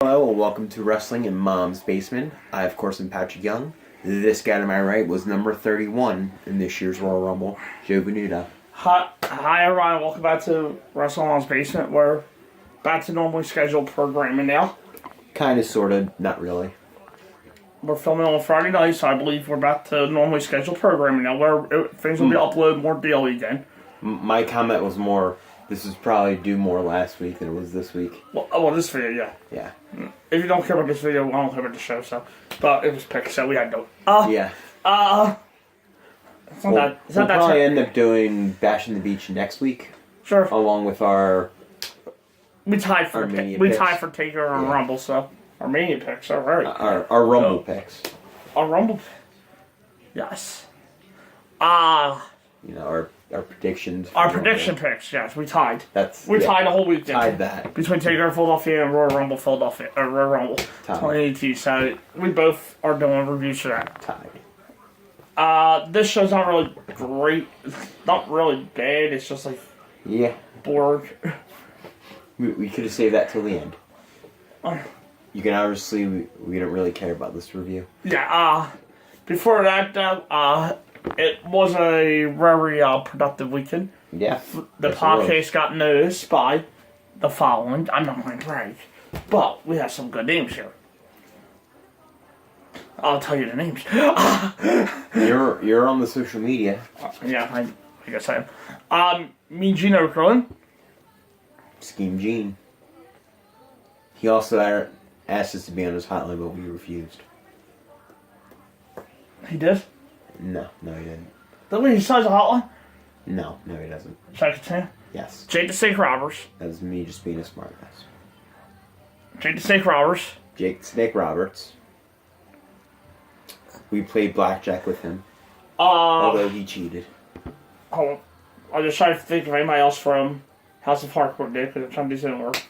Hello and welcome to Wrestling in Mom's Basement. I, of course, am Patrick Young. This guy to my right was number 31 in this year's Royal Rumble, Joe Venuta. Hi everyone, welcome back to Wrestling in Mom's Basement. We're back to normally scheduled programming now. Kind of, sort of, not really. We're filming on Friday night, so I believe we're back to normally scheduled programming now, where things will be uploaded more daily again. My comment was more, this was probably due more last week than it was this week. Well, this video, yeah. Yeah. If you don't care about this video, I don't care about the show, so. But it was picked, so we had to. Yeah. It's not that. It's we'll not that. probably end up doing Bash in the Beach next week. Sure. Along with our. We tied for Taker and Rumble, so our Mania picks are right. Our Rumble picks. Our Rumble. Yes. Our predictions. Our prediction picks, yes, we tied. We tied the whole weekend. Tied that. Between Taker Philadelphia and Royal Rumble Philadelphia, or Royal Rumble 2018. So we both are doing reviews for that. Tied. This show's not really great. It's not really bad. It's just like bored. We could have saved that till the end. You can obviously we don't really care about this review. Yeah. Before that, it was a very productive weekend. Yeah. The podcast got noticed by the following. I'm not going to brag, but we have some good names here. I'll tell you the names. You're on the social media. Yeah, I guess I am. Me, Gene Okerlund. Scheme Gene. He also asked us to be on his hotline, but we refused. He did? No, he didn't. Doesn't he sign a hotline? No, he doesn't. Should I continue? Yes. Jake the Snake Roberts. That was me just being a smartass. Jake the Snake Roberts. Jake the Snake Roberts. We played blackjack with him. Although he cheated. Hold on. I'll just try to think of anybody else from House of Hardcore did, because I'm trying to do something work.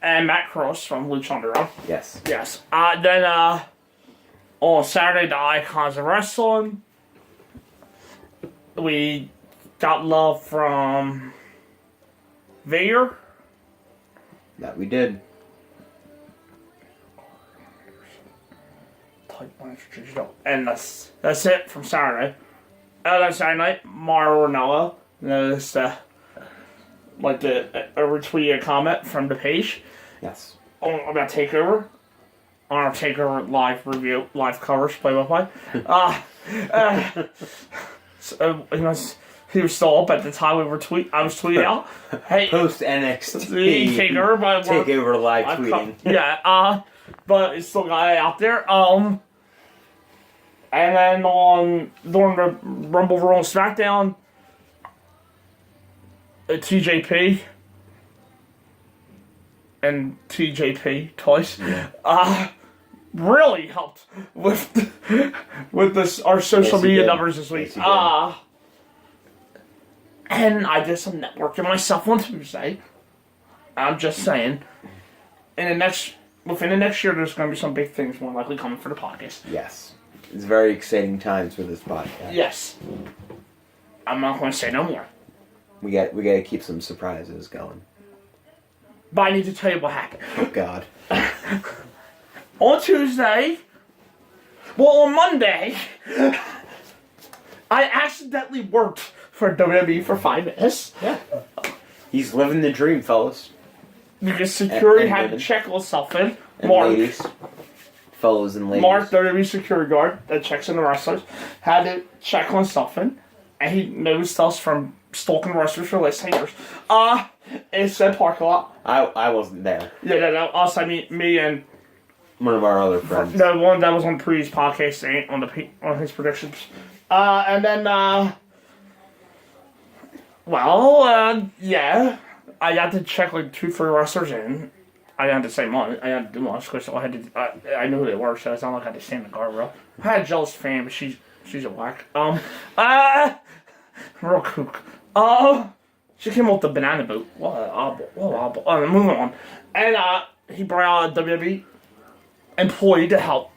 And Matt Cross from Lucha Underground. Yes. Yes. Then, on Saturday, the Icons of Wrestling. We got love from Vader. That we did. And that's it from Saturday. Then Saturday night, Mauro Ranallo noticed a retweeted comment from the page. Yes. About TakeOver. On our TakeOver live review, live coverage, play-by-play. So, he was still up at the time I was tweeting out. Hey, post NXT TakeOver live tweeting. But it's still got it out there. And then during the Rumble Raw and SmackDown, TJP and TJP twice. Really helped with our social media numbers this week. And I did some networking myself on Tuesday. I'm just saying. Within the next year, there's going to be some big things more likely coming for the podcast. Yes, it's very exciting times for this podcast. Yes, I'm not going to say no more. We got to keep some surprises going. But I need to tell you what happened. Oh God. On Monday, I accidentally worked for WWE for 5 minutes. Yeah. He's living the dream, fellas. Because security had to check on something. Mark, ladies. Fellas and ladies. Mark, WWE security guard that checks in the wrestlers, had to check on something. And he noticed us from stalking wrestlers for less years. It said parking lot. I wasn't there. Yeah, no, us, I mean, me and one of our other friends. The one that was on the previous podcast ain't on his predictions. And then, I had to check like 2-3 wrestlers in. I had to say much. I had to do much because I knew who they were, so it's not like I had to stand in the guardrail. I had a jealous fan, but she's a whack. Real kook. She came off the banana boat. What an obble. Moving on. And he brought out a WWE employee to help.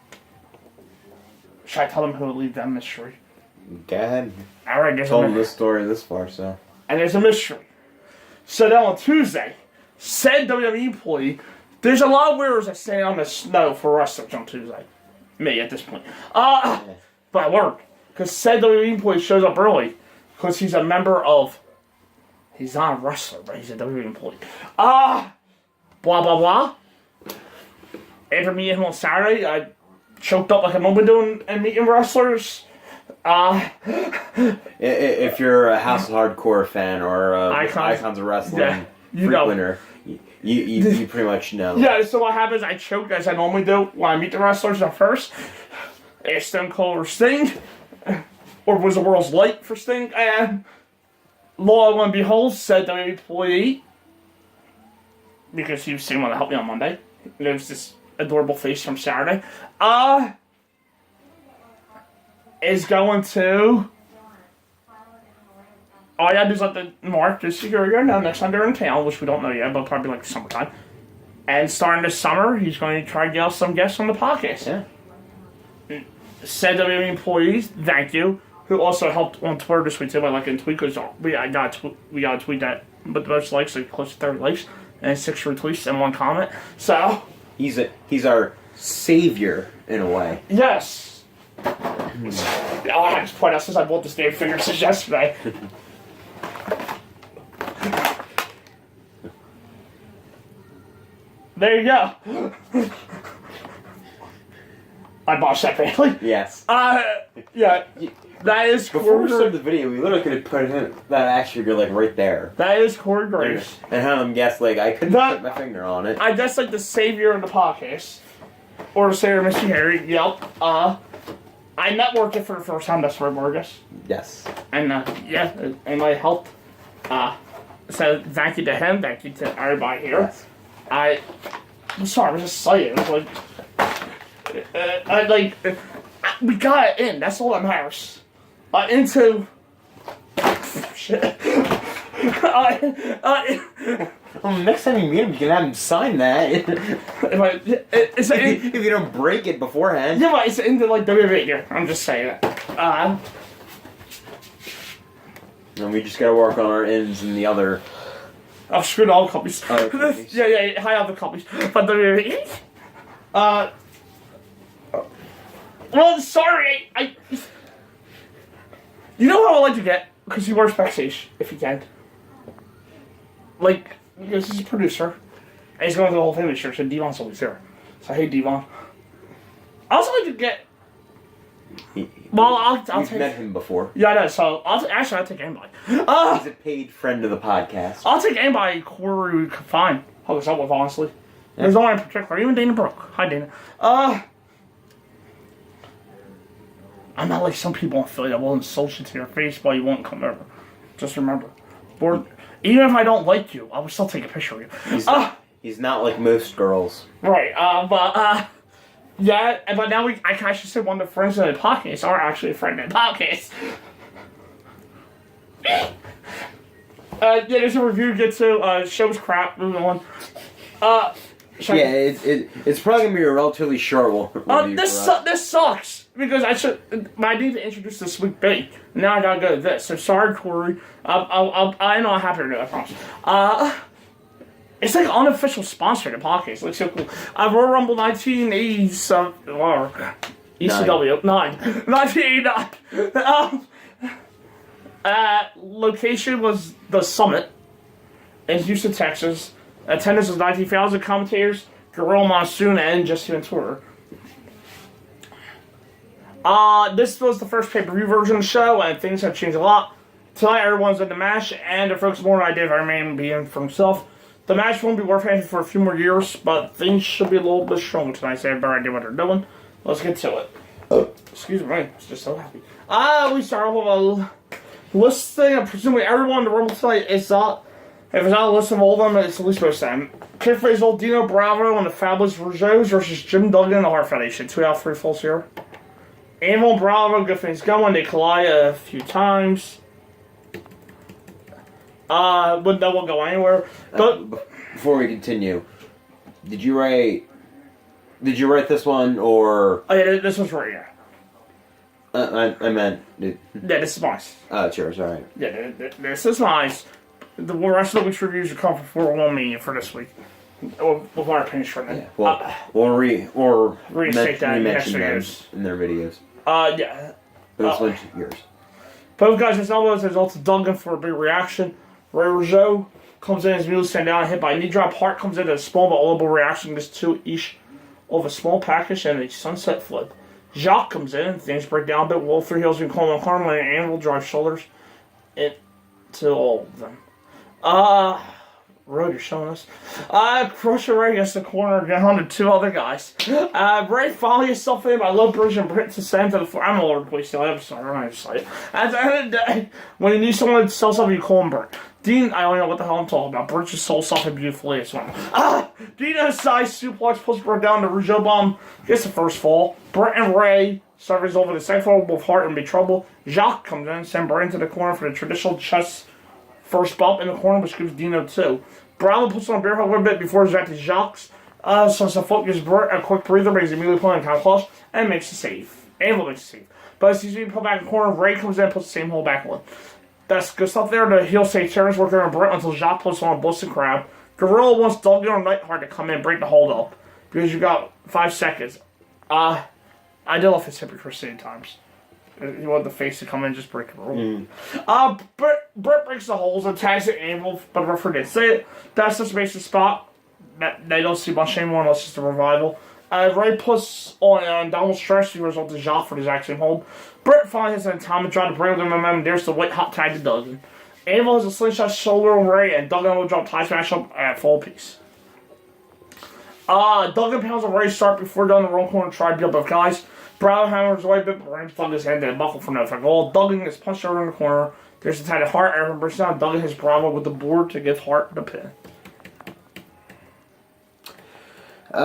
Should I tell them who will leave that mystery? Go ahead. Alright, there's told this story this far, so. And there's a mystery. So then on Tuesday, said WWE employee There's a lot of weirdos that stay on the snow for wrestlers on Tuesday. Me at this point. But I learned. Because said WWE employee shows up early. Because he's a member of... He's not a wrestler, but he's a WWE employee. Blah, blah, blah. After meeting him on Saturday, I choked up like I've been doing and meeting wrestlers. If you're a House of Hardcore fan or Icons of Wrestling frequenter, you pretty much know. Yeah, so what happens, I choke as I normally do when I meet the wrestlers at first. It's Stone Cold or Sting, or was the world's light for Sting, and lo and behold, said the employee, because he was the one to help me on Monday, there's this adorable face from Saturday, is going to... All you gotta do is let the mark this year now next time they're in town, which we don't know yet, but probably like summertime. And starting this summer, he's going to try to get us some guests on the podcast. Yeah. Said WWE employees, thank you, who also helped on Twitter this week too by liking tweet, because we got a tweet that with the most likes, like close to 30 likes, and 6 retweets and 1 comment. So he's our savior in a way. Yes. I just point out since I bought this damn figure since yesterday. There you go. I botched that badly. Yes. Yeah. That is Before we started the video, we literally could have put that action figure like right there. That is Corey Graves. And have him guess like I couldn't put my finger on it. I guess like the savior of the podcast. Or the savior of Mr. Harry. Yep. I networked it for the first time. That's where Morgus. Yes. And and I helped. So thank you to him. Thank you to everybody here. Yes. I'm sorry. I was just saying. We got it in. That's all that matters. Into. Shit. Next time you meet him, you can have him sign that. If you don't break it beforehand. Yeah, but it's into like WWE here. I'm just saying that. And we just gotta work on our ends and the other. I've screwed all the copies. Copies. Yeah, high other copies. But WWE. Well, sorry, I. You know how I like to get? Because he works backstage, if you can. Like, because he's a producer, and he's going to the whole family church, and Devon's always there. So, hey, Devon. I also like to get... I'll You've met him before. Yeah, I know, so I'll take anybody. He's a paid friend of the podcast. I'll take anybody Corey could find. Hook us up with, honestly. Yeah. There's no one in particular, even Dana Brooke. Hi, Dana. I'm not like some people in Philly that will insult you to your face while you won't come over. Just remember. Or, even if I don't like you, I will still take a picture of you. He's not like most girls. Right, yeah, but now I can actually say one of the friends in the podcast are actually a friend in the podcast. There's a review to get to. Show's crap. Moving on. It's probably gonna be a relatively short one. This sucks because I need to introduce this week B. Now I gotta go to this. So sorry, Corey. I know I'm happy to do it. I promise. It's like unofficial sponsor of the podcast. It looks so cool. Royal Rumble 1987 or ECW 1989. Location was the Summit in Houston, Texas. Attendance was 19,000 commentators, Gorilla Monsoon, and Jesse Ventura. This was the first pay-per-view version of the show, and things have changed a lot. Tonight, everyone's in the match, and to focus more on the idea of Iron Man being for himself. The match won't be worth anything for a few more years, but things should be a little bit stronger tonight, so I have a better idea what they're doing. Let's get to it. Excuse me, I'm just so happy. We start with a listing of presumably everyone in the Rumble tonight is up. If it's not a list of all of them, it's at least most of them. Kidface old Dino Bravo and the Fabulous Rougeaus versus Jim Duggan and the Heart Foundation. 2 out of 3 falls here. Anvil and Bravo, good things going. They collide a few times. But that won't go anywhere. But before we continue, did you write this one or? Oh yeah, this one's right here. I meant. Yeah, this is mine. Oh, it's yours. All right. Yeah, this is mine. The rest of the week's reviews are coming from 401 Mania for this week. With our opinions for them. Yeah. Well, restate that next mention them years. in their videos. Yeah. But let's yours. Both guys just elbows results of Duggan for a big reaction. Ray Rougeau comes in, his mules stand down, hit by a knee drop. Hart comes in a small but audible reaction, gets two each of a small package and a sunset flip. Jacques comes in, things break down a bit. Wolf 3 heels and Coleman Carmen and Anvil drive shoulders into all of them. Road, you're showing us. Crusher Ray gets the corner down to two other guys. Ray finally gets stuff in by low bridge and Britt to send to the floor. I'm a Lord Police still. I'm sorry, I'm just like. At the end of the day, when you need someone to sell something, you call him Britt. Dean, I don't know what the hell I'm talking about. Britt just sold something beautifully as well. Dean has size suplex, puts Britt down to Rougeau bomb. Gets the first fall. Britt and Ray start resolving the second fall with Hart and be trouble. Jacques comes in, send Britt into the corner for the traditional chest first bump in the corner, which gives Dino 2. Bravo puts on a bear hug a little bit before he's back to Jacques. So Foot gives Britt a quick breather, but he's immediately pulling a count clutch and makes a save. Anvil makes a save. But as he's being put back in the corner, Ray comes in and puts the same hole back on. That's good stuff there. The heel save turns working on Britt until Jacques puts on a Boston crab. Gorilla wants Duggan or Nightheart to come in and break the hold up because you got 5 seconds. I did love his hypocrisy at times. You want the face to come in and just break the rule. Britt breaks the holes and tags the Anvil, but referee didn't say it. That's just makes the spot that they don't see much anymore unless it's a revival. Ray puts on double stretch to result to Jacques for the exact same hold. Britt finally hits an atomic trying to bring the momentum. There's the white hot tag to Duggan. Anvil has a slingshot shoulder on Ray, and Duggan will drop tie smash up at full piece. Duggan pounds on Ray's start before down the wrong corner and try to beat up both guys. Bravo hammers away a bit, but Ray plugs his hand and buckle for no goal. Duggan gets punched over in the corner. There's a tag to Hart. Everyone breaks down. Duggan hits Bravo with the board to give Hart the pin. 2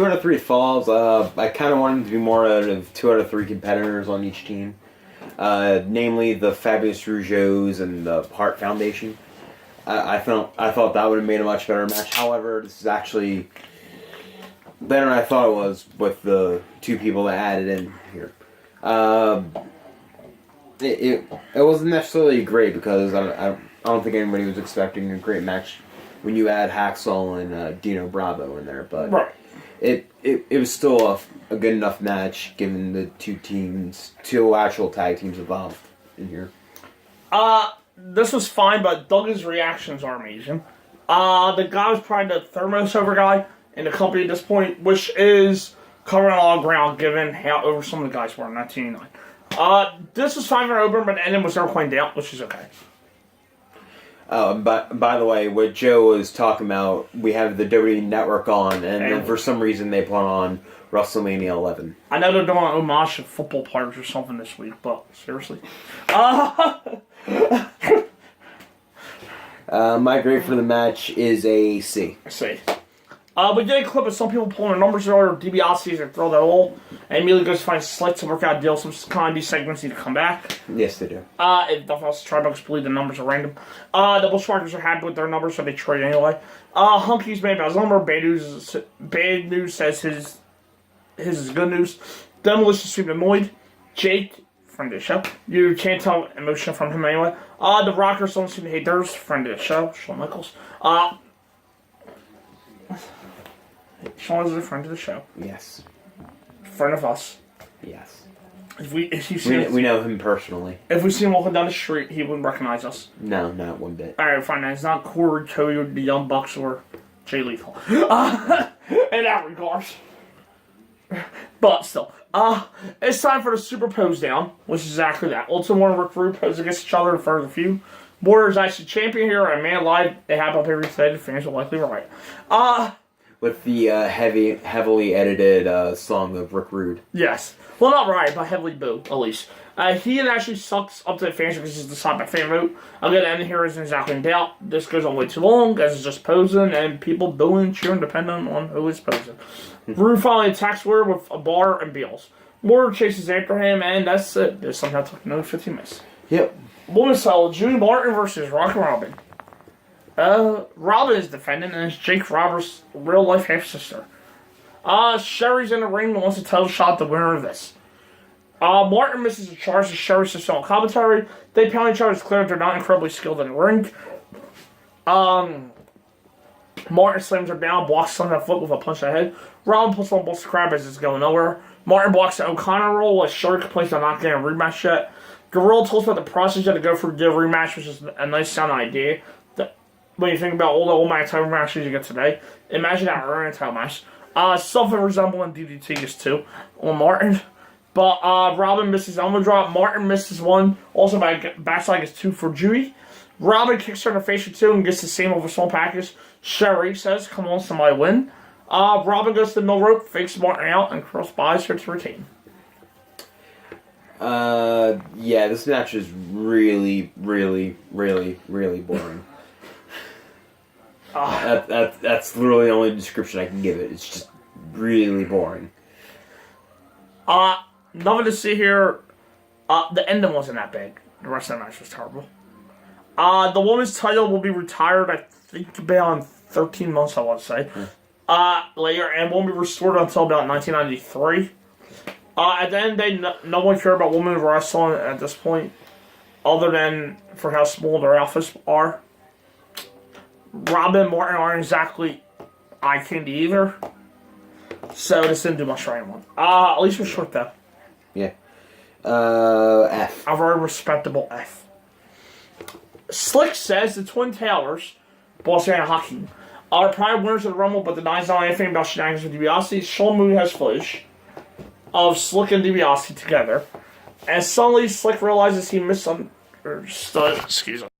out of 3 falls. I kind of wanted to be more out of 2 out of 3 competitors on each team. Namely the Fabulous Rougeaus and the Hart Foundation. I thought that would have made a much better match. However, this is actually better than I thought it was with the 2 people that added in here. It wasn't necessarily great because I don't think anybody was expecting a great match when you add Hacksaw and Dino Bravo in there, but right. It was still a good enough match given the 2 actual tag teams involved in here. This was fine, but Duggan's reactions are amazing. The guy was probably the third most over guy in the company at this point, which is covering a lot of ground given how over some of the guys were in 1989. This was fine for open, but the ending was never quite down, which is okay. But by the way, what Joe was talking about, we have the WWE Network on, and then for some reason they put on WrestleMania 11. I know they're doing an homage to football players or something this week, but seriously. My grade for the match is a C. C. We did a clip of some people pulling their numbers earlier, DiBiase's and throw that all, and immediately goes to find slights to work out deals. Some kind of these segments need to come back. Yes, they do. If nothing else, Tribucks believe the numbers are random. The Bushwhackers are happy with their numbers, so they trade anyway. Hunky's made about his number. Bad news says his is good news. Demolition seemed annoyed. Jake, friend of the show. You can't tell emotion from him anyway. The Rockers don't seem to hate theirs. Friend of the show, Shawn Michaels. Shawn is a friend of the show. Yes. Friend of us. Yes. If we know him personally. If we see him walking down the street, he wouldn't recognize us. No, not one bit. Alright, fine. It's not Corey, Cody, the Young Bucks, or Jay Lethal. In that regard. But still. It's time for the Super Pose Down, which is exactly that. Ultimate Warrior and Rick Rude pose against each other in front of the few. Warrior's actually champion here, and man alive, they happen up every day. The fans will likely right. With the heavily edited song of Rick Rude. Yes. Well, not right, but heavily booed, at least. He actually sucks up to the fans because he's decided by fan vote. Again, the end here isn't exactly in doubt. This goes on way too long, as it's just posing, and people booing, cheering, depending on who is posing. Rude finally attacks Warrior with a bar and Beals. Warrior chases after him, and that's it. There's somehow took another 15 minutes. Yep. Women's title, Judy Martin versus Rocky Robin. Robin is defending, and it's Jake Roberts' real-life half-sister. Sherry's in the ring and wants to title shot the winner of this. Martin misses a charge to Sherry's sister on commentary. They pound each other. It's clear they're not incredibly skilled in the ring. Martin slams her down, blocks Son's foot with a punch to the head. Robin puts on Buster Crab as it's going nowhere. Martin blocks the O'Connor roll as Shirley complains about not getting a rematch yet. Gorilla tells about the process you have to go through to get a rematch, which is a nice sounding idea. When you think about all the old man title matches you get today, imagine that earlier title match. Something resembling DDT is too on Martin. But Robin misses elbow drop. Martin misses one. Also by backside is 2 for Dewey. Robin kicks her in the face for 2 and gets the same over small package. Sherry says, come on, somebody win. Robin goes to the middle rope, fakes Martin out, and crossbodies her to retain. Yeah, this match is really, really, really, really boring. That's literally the only description I can give it. It's just really boring. Nothing to see here. The ending wasn't that big. The rest of the match was terrible. The women's title will be retired, I think, about 13 months, I want to say. Later, and won't be restored until about 1993. At the end of the day, no one cared about women wrestling at this point, other than for how small their outfits are. Robin and Martin aren't exactly eye candy either, so this didn't do much for anyone. At least it was short though. Yeah. F. A very respectable F. Slick says the Twin Towers, Boss Man and Hakeem, are prior winners of the Rumble, but denies not anything about shenanigans with DiBiase. Sean Mooney has footage of Slick and DiBiase together, and suddenly Slick realizes he misunderstood. Excuse me.